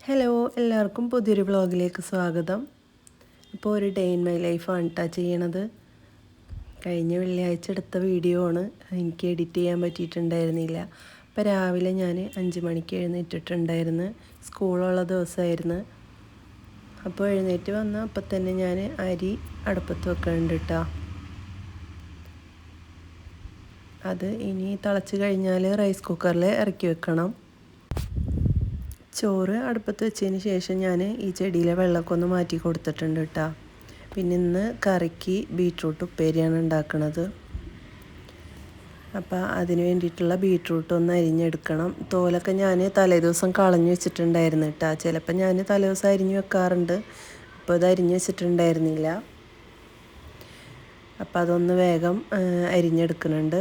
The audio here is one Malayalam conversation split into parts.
ഹലോ, എല്ലാവർക്കും പുതിയൊരു വ്ളോഗിലേക്ക് സ്വാഗതം. അപ്പോൾ ഒരു ഡേ ഇൻ മൈ ലൈഫാണ് കേട്ടോ ചെയ്യണത്. കഴിഞ്ഞ വെള്ളിയാഴ്ച എടുത്ത വീഡിയോ ആണ്, എനിക്ക് എഡിറ്റ് ചെയ്യാൻ പറ്റിയിട്ടുണ്ടായിരുന്നില്ല. അപ്പോൾ രാവിലെ ഞാൻ 5 മണിക്ക് എഴുന്നേറ്റിട്ടുണ്ടായിരുന്നു. സ്കൂളുള്ള ദിവസമായിരുന്നു. അപ്പോൾ എഴുന്നേറ്റ് വന്ന അപ്പം തന്നെ ഞാൻ അരി അടുപ്പത്ത് വെക്കുന്നുണ്ട് കേട്ടോ. അത് ഇനി തിളച്ച് കഴിഞ്ഞാൽ റൈസ് കുക്കറിൽ ഇറക്കി വെക്കണം. ചോറ് അടുപ്പത്ത് വെച്ചതിന് ശേഷം ഞാൻ ഈ ചെടിയിലെ വെള്ളമൊക്കെ ഒന്ന് മാറ്റി കൊടുത്തിട്ടുണ്ട് കേട്ടോ. പിന്നെ ഇന്ന് കറിക്ക് ബീട്രൂട്ട് ഉപ്പേരിയാണ് ഉണ്ടാക്കുന്നത്. അപ്പോൾ അതിന് വേണ്ടിയിട്ടുള്ള ബീട്രൂട്ട് ഒന്ന് അരിഞ്ഞെടുക്കണം. തോലൊക്കെ ഞാൻ തലേദിവസം കളഞ്ഞു വെച്ചിട്ടുണ്ടായിരുന്നു കേട്ടോ. ചിലപ്പോൾ ഞാൻ തലേദിവസം അരിഞ്ഞു വെക്കാറുണ്ട്. അപ്പോൾ ഇത് അരിഞ്ഞു വെച്ചിട്ടുണ്ടായിരുന്നില്ല. അപ്പോൾ അതൊന്ന് വേഗം അരിഞ്ഞെടുക്കുന്നുണ്ട്.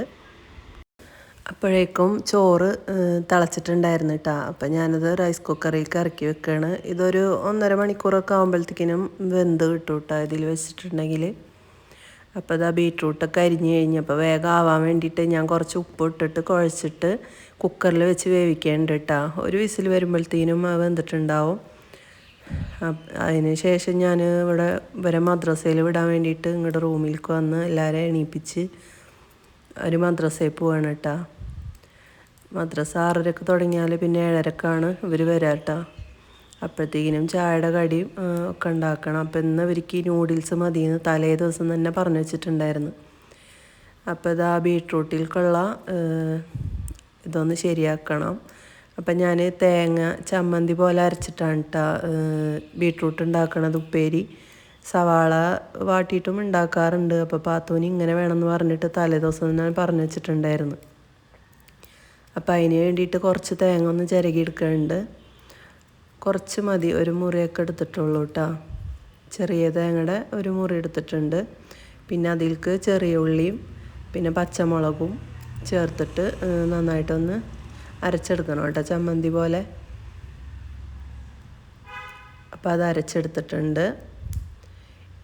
അപ്പോഴേക്കും ചോറ് തിളച്ചിട്ടുണ്ടായിരുന്നു കേട്ടോ. അപ്പം ഞാനത് റൈസ് കുക്കറിലേക്ക് ഇറക്കി വെക്കുകയാണ്. ഇതൊരു 1.5 മണിക്കൂറൊക്കെ ആകുമ്പോഴത്തേക്കിനും വെന്ത് കിട്ടും കേട്ടോ ഇതിൽ വെച്ചിട്ടുണ്ടെങ്കിൽ. അപ്പോൾ ഇതാ ബീട്രൂട്ടൊക്കെ അരിഞ്ഞ് കഴിഞ്ഞപ്പോൾ വേഗം ആവാൻ വേണ്ടിയിട്ട് ഞാൻ കുറച്ച് ഉപ്പ് ഇട്ടിട്ട് കുഴച്ചിട്ട് കുക്കറിൽ വെച്ച് വേവിക്കേണ്ട കേട്ടോ. ഒരു വിസിൽ വരുമ്പോഴത്തേനും വെന്തിട്ടുണ്ടാവും. അതിന് ശേഷം ഞാൻ ഇവരെ മദ്രസയിൽ വിടാൻ വേണ്ടിയിട്ട് ഇങ്ങോട്ട് റൂമിലേക്ക് വന്ന് എല്ലാവരെയും എണീപ്പിച്ച് ഒരു മദ്രസയിൽ പോവാണ് കേട്ടോ. മദ്രസ 6:30 തുടങ്ങിയാൽ പിന്നെ 7:30 ഇവർ വരാം കേട്ടോ. അപ്പോഴത്തേക്കിനും ചായയുടെ കടിയും ഒക്കെ ഉണ്ടാക്കണം. അപ്പോൾ ഇന്ന് ഇവർക്ക് നൂഡിൽസ് മതിയെന്ന് തലേ ദിവസം തന്നെ പറഞ്ഞു വെച്ചിട്ടുണ്ടായിരുന്നു. അപ്പോൾ ഇതാ ബീട്രൂട്ടിലേക്കുള്ള ഇതൊന്ന് ശരിയാക്കണം. അപ്പം ഞാൻ തേങ്ങ ചമ്മന്തി പോലെ അരച്ചിട്ടാണ് കേട്ടോ ബീട്രൂട്ട് ഉണ്ടാക്കണത്. ഉപ്പേരി സവാള വാട്ടിയിട്ടും ഉണ്ടാക്കാറുണ്ട്. അപ്പോൾ പാത്തൂന് ഇങ്ങനെ വേണമെന്ന് പറഞ്ഞിട്ട് തലേ ദിവസം ഞാൻ പറഞ്ഞു വെച്ചിട്ടുണ്ടായിരുന്നു. അപ്പോൾ അതിന് വേണ്ടിയിട്ട് കുറച്ച് തേങ്ങ ഒന്ന് ചിരകിയെടുക്കുന്നുണ്ട്. കുറച്ച് മതി, ഒരു മുറിയൊക്കെ എടുത്തിട്ടുള്ളൂ കേട്ടോ. ചെറിയ തേങ്ങയുടെ ഒരു മുറി എടുത്തിട്ടുണ്ട്. പിന്നെ അതിലേക്ക് ചെറിയ ഉള്ളിയും പിന്നെ പച്ചമുളകും ചേർത്തിട്ട് നന്നായിട്ടൊന്ന് അരച്ചെടുക്കണം കേട്ടോ, ചമ്മന്തി പോലെ. അപ്പോൾ അത് അരച്ചെടുത്തിട്ടുണ്ട്.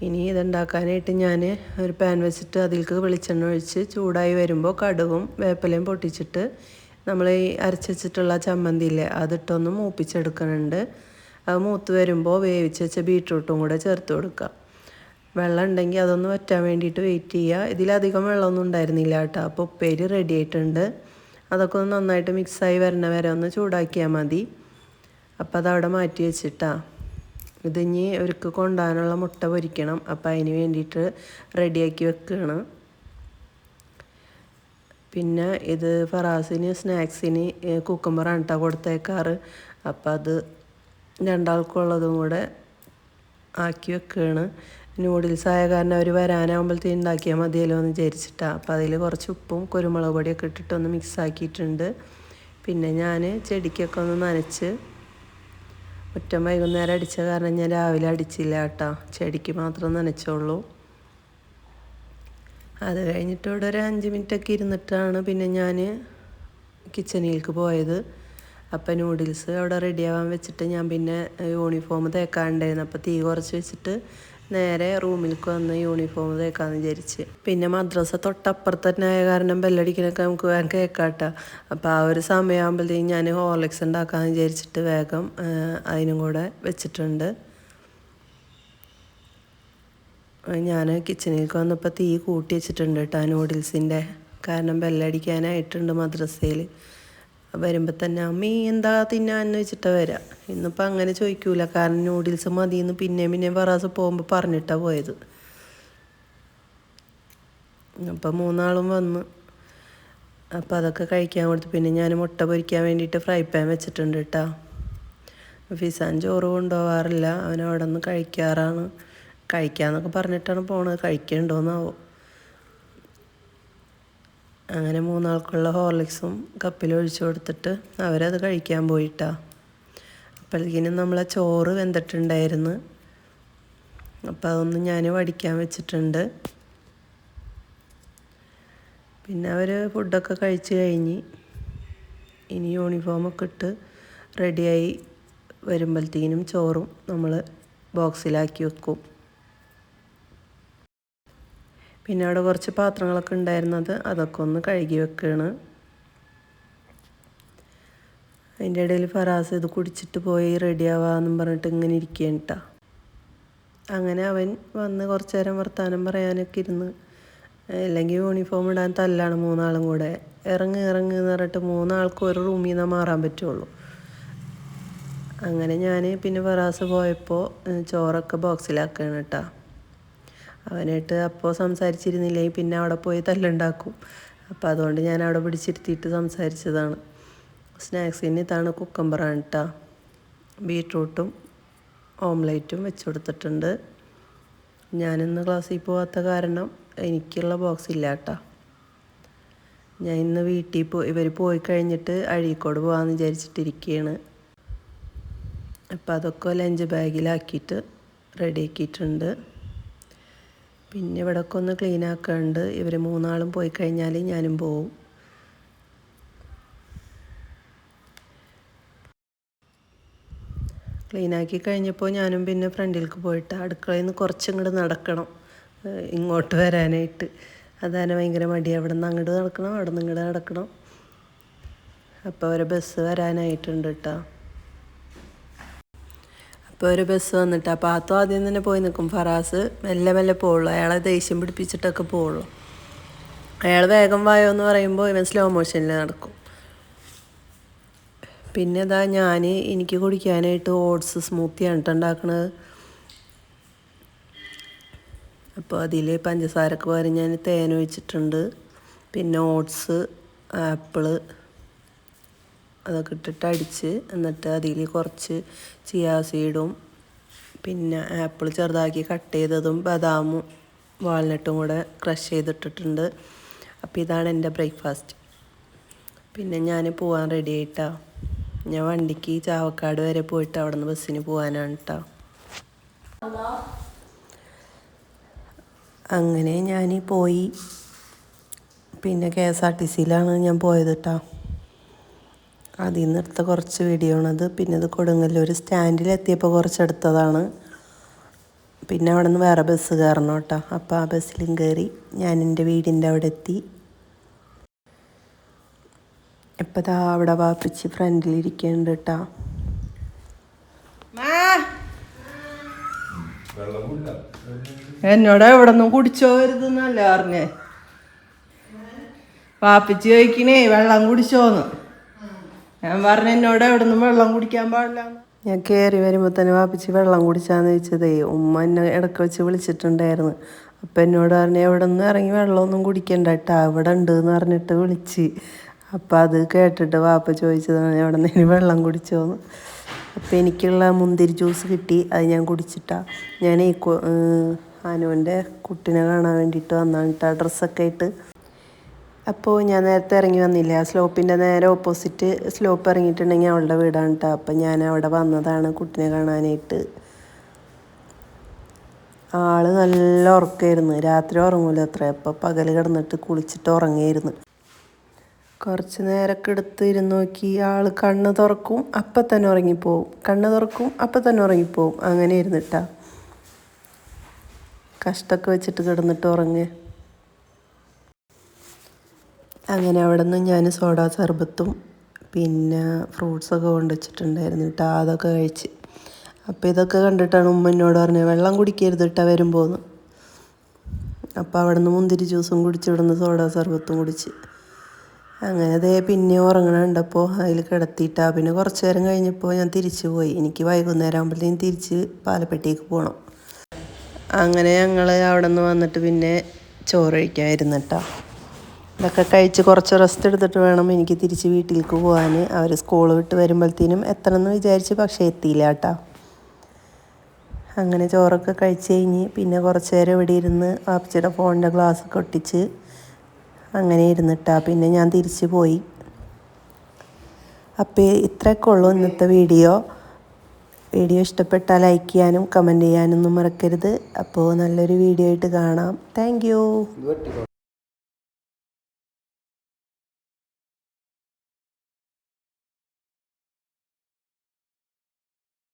ഇനി ഇതുണ്ടാക്കാനായിട്ട് ഞാൻ ഒരു പാൻ വെച്ചിട്ട് അതിലേക്ക് വെളിച്ചെണ്ണ ഒഴിച്ച് ചൂടായി വരുമ്പോൾ കടുകും വേപ്പിലയും പൊട്ടിച്ചിട്ട് നമ്മൾ ഈ അരച്ച് വെച്ചിട്ടുള്ള ചമ്മന്തി ഇല്ലേ അതിട്ടൊന്ന് മൂപ്പിച്ചെടുക്കുന്നുണ്ട്. അത് മൂത്ത് വരുമ്പോൾ വേവിച്ച് വെച്ച ബീട്രൂട്ടും കൂടെ ചേർത്ത് കൊടുക്കുക. വെള്ളം ഉണ്ടെങ്കിൽ അതൊന്ന് വറ്റാൻ വേണ്ടിയിട്ട് വെയിറ്റ് ചെയ്യുക. ഇതിലധികം വെള്ളമൊന്നും ഉണ്ടായിരുന്നില്ല കേട്ടോ. അപ്പോൾ ഉപ്പേരി റെഡി ആയിട്ടുണ്ട്. അതൊക്കെ ഒന്ന് നന്നായിട്ട് മിക്സായി വരണ വരെ ഒന്ന് ചൂടാക്കിയാൽ മതി. അപ്പോൾ അതവിടെ മാറ്റി വെച്ചിട്ടാ ഇതിഞ്ഞി അവർക്ക് കൊണ്ടുപോകാനുള്ള മുട്ട പൊരിക്കണം. അപ്പോൾ അതിന് വേണ്ടിയിട്ട് റെഡിയാക്കി വെക്കുകയാണ്. പിന്നെ ഇത് ഫറാസിന് സ്നാക്സിന് കുക്കുമ്പറാണ് കേട്ടോ കൊടുത്തേക്കാറ്. അപ്പോൾ അത് രണ്ടാൾക്കുള്ളതും കൂടെ ആക്കി വെക്കുകയാണ്. നൂഡിൽസ് ആയ കാരണം അവർ വരാനാകുമ്പോഴത്തേക്കും ഉണ്ടാക്കിയാൽ മതിയല്ലോ എന്ന് വിചാരിച്ചിട്ടാണ്. അപ്പോൾ അതിൽ കുറച്ച് ഉപ്പും കുരുമുളക് പൊടിയൊക്കെ ഇട്ടിട്ടൊന്ന് മിക്സ് ആക്കിയിട്ടുണ്ട്. പിന്നെ ഞാൻ ചെടിക്കൊക്കെ ഒന്ന് നനച്ച് മുറ്റം വൈകുന്നേരം അടിച്ച കാരണം ഞാൻ രാവിലെ അടിച്ചില്ല കേട്ടോ. ചെടിക്ക് മാത്രം നനച്ചുള്ളൂ. അത് കഴിഞ്ഞിട്ട് ഇവിടെ ഒരു 5 മിനിറ്റൊക്കെ ഇരുന്നിട്ടാണ് പിന്നെ ഞാൻ കിച്ചണിലേക്ക് പോയത്. അപ്പം നൂഡിൽസ് അവിടെ റെഡിയാവാൻ വെച്ചിട്ട് ഞാൻ പിന്നെ യൂണിഫോം തേക്കാനുണ്ടായിരുന്നു. അപ്പോൾ തീ കുറച്ച് വെച്ചിട്ട് നേരെ റൂമിലേക്ക് വന്ന് യൂണിഫോം തേക്കാമെന്ന് വിചാരിച്ച്. പിന്നെ മദ്രസ തൊട്ടപ്പുറത്ത് തന്നെ ആയ കാരണം ബെല്ലടിക്കണൊക്കെ നമുക്ക് വേഗം കേൾക്കാട്ടോ. അപ്പോൾ ആ ഒരു സമയമാകുമ്പോഴത്തേക്കും ഞാൻ ഹോർലിക്സ് ഉണ്ടാക്കാമെന്ന് വിചാരിച്ചിട്ട് വേഗം അതിനും കൂടെ വെച്ചിട്ടുണ്ട്. ഞാൻ കിച്ചണിലേക്ക് വന്നപ്പോൾ തീ കൂട്ടി വെച്ചിട്ടുണ്ട് കേട്ടോ നൂഡിൽസിൻ്റെ. കാരണം ബെല്ലടിക്കാനായിട്ടുണ്ട് മദ്രസയിൽ. വരുമ്പോൾ തന്നെ അമ്മീ എന്താ തിന്നാന്ന് വെച്ചിട്ടാണ് വരാം. ഇന്നിപ്പോൾ അങ്ങനെ ചോദിക്കൂല, കാരണം നൂഡിൽസ് മതിയെന്ന് പിന്നെയും ഫറാസ് പോകുമ്പോൾ പറഞ്ഞിട്ടാണ് പോയത്. അപ്പോൾ 3 ആളും വന്ന് അപ്പോൾ അതൊക്കെ കഴിക്കാൻ കൊടുത്തു. പിന്നെ ഞാൻ മുട്ട പൊരിക്കാൻ വേണ്ടിയിട്ട് ഫ്രൈ പാൻ വെച്ചിട്ടുണ്ട് കേട്ടോ. ഫിസാൻ ചോറ് കൊണ്ടുപോകാറില്ല, അവൻ അവിടെ നിന്ന് കഴിക്കാറാണ്. കഴിക്കാമെന്നൊക്കെ പറഞ്ഞിട്ടാണ് പോണത്, കഴിക്കണ്ടോന്നാവോ. അങ്ങനെ 3 ആൾക്കുള്ള ഹോർലിക്സും കപ്പിൽ ഒഴിച്ചു കൊടുത്തിട്ട് അവരത് കഴിക്കാൻ പോയിട്ടാ. അപ്പോഴത്തേക്കിനും നമ്മളെ ചോറ് വെന്തിട്ടുണ്ടായിരുന്നു. അപ്പോൾ അതൊന്ന് ഞാൻ വടിക്കാൻ വെച്ചിട്ടുണ്ട്. പിന്നെ അവർ ഫുഡൊക്കെ കഴിച്ച് കഴിഞ്ഞ് ഇനി യൂണിഫോമൊക്കെ ഇട്ട് റെഡിയായി വരുമ്പോഴത്തേക്കിനും ചോറും നമ്മൾ ബോക്സിലാക്കി വെക്കും. പിന്നെ അവിടെ കുറച്ച് പാത്രങ്ങളൊക്കെ ഉണ്ടായിരുന്നത് അതൊക്കെ ഒന്ന് കഴുകി വെക്കുകയാണ്. അതിൻ്റെ ഇടയിൽ ഫറാസ് ഇത് കുടിച്ചിട്ട് പോയി റെഡിയാവാന്നും പറഞ്ഞിട്ട് ഇങ്ങനെ ഇരിക്കുകയാണ് കേട്ടോ. അങ്ങനെ അവൻ വന്ന് കുറച്ച് നേരം വർത്താനം പറയാനൊക്കെ ഇരുന്ന്. അല്ലെങ്കിൽ യൂണിഫോം ഇടാൻ തല്ലാണ് മൂന്നാളും കൂടെ. ഇറങ്ങ് എന്ന് പറഞ്ഞിട്ട് മൂന്നാൾക്കും ഒരു റൂമിൽ നിന്നേ മാറാൻ പറ്റുള്ളൂ. അങ്ങനെ ഞാൻ പിന്നെ ഫറാസ് പോയപ്പോൾ ചോറൊക്കെ ബോക്സിലാക്കുകയാണ് കേട്ടോ. അവനായിട്ട് അപ്പോൾ സംസാരിച്ചിരുന്നില്ലെങ്കിൽ പിന്നെ അവിടെ പോയി തല്ലുണ്ടാക്കും. അപ്പോൾ അതുകൊണ്ട് ഞാൻ അവിടെ പിടിച്ചിരുത്തിയിട്ട് സംസാരിച്ചതാണ്. സ്നാക്സിന് ഇതാണ് കുക്കമ്പറാണ് കേട്ടോ. ബീട്രൂട്ടും ഓംലേറ്റും വെച്ച് കൊടുത്തിട്ടുണ്ട്. ഞാനിന്ന് ക്ലാസ്സിൽ പോകാത്ത കാരണം എനിക്കുള്ള ബോക്സ് ഇല്ല കേട്ടോ. ഞാൻ ഇന്ന് വീട്ടിൽ ഇവർ പോയി കഴിഞ്ഞിട്ട് അഴീക്കോട് പോകാമെന്ന് വിചാരിച്ചിട്ടിരിക്കുകയാണ്. അപ്പോൾ അതൊക്കെ ലഞ്ച് ബാഗിലാക്കിയിട്ട് റെഡിയാക്കിയിട്ടുണ്ട്. പിന്നെ ഇവിടെയൊക്കെ ഒന്ന് ക്ലീൻ ആക്കാനുണ്ട്. ഇവർ മൂന്നാളും പോയി കഴിഞ്ഞാൽ ഞാനും പോവും. ക്ലീനാക്കി കഴിഞ്ഞപ്പോൾ ഞാനും പിന്നെ ഫ്രണ്ടിലേക്ക് പോയിട്ട് അടുക്കളയിൽ നിന്ന് കുറച്ചിങ്ങോട്ട് നടക്കണം ഇങ്ങോട്ട് വരാനായിട്ട്. അതാണ് ഭയങ്കര മടിയാണ്. അവിടെ നിന്ന് അങ്ങോട്ട് നടക്കണം, അവിടെ നിന്ന് ഇങ്ങോട്ട് നടക്കണം. അപ്പോൾ ഒരു ബസ് വരാനായിട്ടുണ്ട് കേട്ടോ. അപ്പോൾ ഒരു ബസ് വന്നിട്ട് അപ്പോൾ ആത്തോ ആദ്യം തന്നെ പോയി നിൽക്കും. ഫറാസ് മെല്ലെ പോവുള്ളൂ. അയാളെ ദേഷ്യം പിടിപ്പിച്ചിട്ടൊക്കെ പോവുള്ളൂ. അയാൾ വേഗം വായോ എന്ന് പറയുമ്പോൾ ഇവൻ സ്ലോ മോഷനിൽ നടക്കും. പിന്നെ ഇതാ എനിക്ക് കുടിക്കാനായിട്ട് ഓട്സ് സ്മൂത്തിയാണ് കേട്ടോ ഉണ്ടാക്കണത്. അപ്പോൾ അതിൽ പഞ്ചസാരക്ക് പകരം ഞാൻ തേൻ ഒഴിച്ചിട്ടുണ്ട്. പിന്നെ ഓട്സ്, ആപ്പിള് അതൊക്കെ ഇട്ടിട്ട് അടിച്ച്, എന്നിട്ട് അതിൽ കുറച്ച് ചിയാ സീഡും പിന്നെ ആപ്പിൾ ചെറുതാക്കി കട്ട് ചെയ്തതും ബദാമും വാൾനട്ടും കൂടെ ക്രഷ് ചെയ്തിട്ടിട്ടുണ്ട്. അപ്പോൾ ഇതാണ് എൻ്റെ ബ്രേക്ക്ഫാസ്റ്റ്. പിന്നെ ഞാൻ പോകാൻ റെഡി ആയിട്ടാ. ഞാൻ വണ്ടിക്ക് ചാവക്കാട് വരെ പോയിട്ട് അവിടെ നിന്ന് ബസ്സിന് പോകാനാണ് കേട്ടോ. അങ്ങനെ ഞാൻ പോയി. പിന്നെ KSRTCയിലാണ് ഞാൻ പോയത് കേട്ടോ. അതിൽ നിന്ന് എടുത്ത കുറച്ച് വീഡിയോ ആണത്. പിന്നെ ഇത് കൊടുങ്ങല്ലൂർ സ്റ്റാൻഡിലെത്തിയപ്പോൾ കുറച്ചെടുത്തതാണ്. പിന്നെ അവിടെ നിന്ന് വേറെ ബസ് കയറണം കേട്ടോ. അപ്പോൾ ആ ബസ്സിലും കയറി ഞാൻ എൻ്റെ വീടിൻ്റെ അവിടെ എത്തി. ഇപ്പം ദാ അവിടെ വാപ്പിച്ച് ഫ്രണ്ടിലിരിക്കുന്നുണ്ട് കേട്ടോ. എന്നോട് എവിടെ നിന്നും കുടിച്ചോ വരുതെന്നല്ല പറഞ്ഞേ. വാപ്പിച്ച് ചോദിക്കണേ വെള്ളം കുടിച്ചോന്ന്. ഞാൻ പറഞ്ഞ എന്നോട് എവിടെ നിന്നും വെള്ളം കുടിക്കാൻ പാടില്ല. ഞാൻ കയറി വരുമ്പോൾ തന്നെ വാപ്പിച്ച് വെള്ളം കുടിച്ചാന്ന് ചോദിച്ചതേ. ഉമ്മ എന്നെ ഇടയ്ക്ക് വെച്ച് വിളിച്ചിട്ടുണ്ടായിരുന്നു. അപ്പം എന്നോട് പറഞ്ഞ് എവിടെ നിന്ന് ഇറങ്ങി വെള്ളമൊന്നും കുടിക്കണ്ട കേട്ടോ, ഇവിടെ ഉണ്ട് എന്ന് പറഞ്ഞിട്ട് വിളിച്ച്. അപ്പം അത് കേട്ടിട്ട് വാപ്പ ചോദിച്ചതാണ് എവിടെ നിന്ന് വെള്ളം കുടിച്ചോന്ന്. അപ്പോൾ എനിക്കുള്ള മുന്തിരി ജ്യൂസ് കിട്ടി. അത് ഞാൻ കുടിച്ചിട്ടാണ്. ഞാൻ ഈ അനുവിൻ്റെ കുട്ടീനെ കാണാൻ വേണ്ടിയിട്ട് വന്നതാണ് കേട്ടോ, ഡ്രസ്സൊക്കെ ആയിട്ട്. അപ്പോൾ ഞാൻ നേരത്തെ ഇറങ്ങി വന്നില്ല. ആ സ്ലോപ്പിൻ്റെ നേരെ ഓപ്പോസിറ്റ് സ്ലോപ്പ് ഇറങ്ങിയിട്ടുണ്ടെങ്കിൽ അവളുടെ വീടാണ് കേട്ടോ. അപ്പം ഞാൻ അവിടെ വന്നതാണ് കുട്ടീനെ കാണാനായിട്ട്. ആൾ നല്ല ഉറക്കമായിരുന്നു. രാത്രി ഉറങ്ങൂല അത്ര. അപ്പോൾ പകൽ കിടന്നിട്ട് കുളിച്ചിട്ട് ഉറങ്ങിയായിരുന്നു. കുറച്ച് നേരമൊക്കെ എടുത്ത് ഇരുന്ന് നോക്കി. ആൾ കണ്ണ് തുറക്കും അപ്പം തന്നെ ഉറങ്ങിപ്പോവും, കണ്ണ് തുറക്കും അപ്പം തന്നെ ഉറങ്ങിപ്പോവും. അങ്ങനെ ഇരുന്നിട്ടാ കഷ്ടമൊക്കെ വെച്ചിട്ട് കിടന്നിട്ട് ഉറങ്ങുക. അങ്ങനെ അവിടെ നിന്ന് ഞാൻ സോഡാ സർബത്തും പിന്നെ ഫ്രൂട്ട്സൊക്കെ കൊണ്ടുവച്ചിട്ടുണ്ടായിരുന്നു കേട്ടോ. അതൊക്കെ കഴിച്ച്. അപ്പോൾ ഇതൊക്കെ കണ്ടിട്ടാണ് ഉമ്മ എന്നോട് പറഞ്ഞത് വെള്ളം കുടിക്കരുത് കേട്ടോ വരുമ്പോന്ന്. അപ്പോൾ അവിടെ നിന്ന് മുന്തിരി ജ്യൂസും കുടിച്ച് ഇവിടെ നിന്ന് സോഡാ സർബത്തും കുടിച്ച്. അങ്ങനെ അതേ പിന്നെ ഉറങ്ങണുണ്ടപ്പോൾ അതിൽ കിടത്തിയിട്ടാ. പിന്നെ കുറച്ച് നേരം കഴിഞ്ഞപ്പോൾ ഞാൻ തിരിച്ചു പോയി. എനിക്ക് വൈകുന്നേരം ആകുമ്പോഴത്തേക്കും തിരിച്ച് പാലപ്പെട്ടിക്ക് പോകണം. അങ്ങനെ ഞങ്ങൾ അവിടെ നിന്ന് വന്നിട്ട് പിന്നെ ചോറ് കഴിക്കാമായിരുന്നു കേട്ടോ. ഇതൊക്കെ കഴിച്ച് കുറച്ച് റെസ്റ്റ് എടുത്തിട്ട് വേണം എനിക്ക് തിരിച്ച് വീട്ടിലേക്ക് പോകാൻ. അവർ സ്കൂൾ വിട്ട് വരുമ്പോഴത്തേനും എത്തണമെന്ന് വിചാരിച്ച്, പക്ഷേ എത്തിയില്ല കേട്ടോ. അങ്ങനെ ചോറൊക്കെ കഴിച്ച് കഴിഞ്ഞ് പിന്നെ കുറച്ച് നേരം ഇവിടെ ഇരുന്ന് വാപ്പച്ചിയുടെ ഫോണിൻ്റെ ഗ്ലാസ്സൊക്കെ ഒട്ടിച്ച് അങ്ങനെ ഇരുന്നിട്ടാ. പിന്നെ ഞാൻ തിരിച്ച് പോയി. അപ്പോൾ ഇത്രയൊക്കെ ഉള്ളൂ ഇന്നത്തെ വീഡിയോ. ഇഷ്ടപ്പെട്ടാൽ ലൈക്ക് ചെയ്യാനും കമൻറ്റ് ചെയ്യാനൊന്നും മറക്കരുത്. അപ്പോൾ നല്ലൊരു വീഡിയോ ആയിട്ട് കാണാം. Thank you.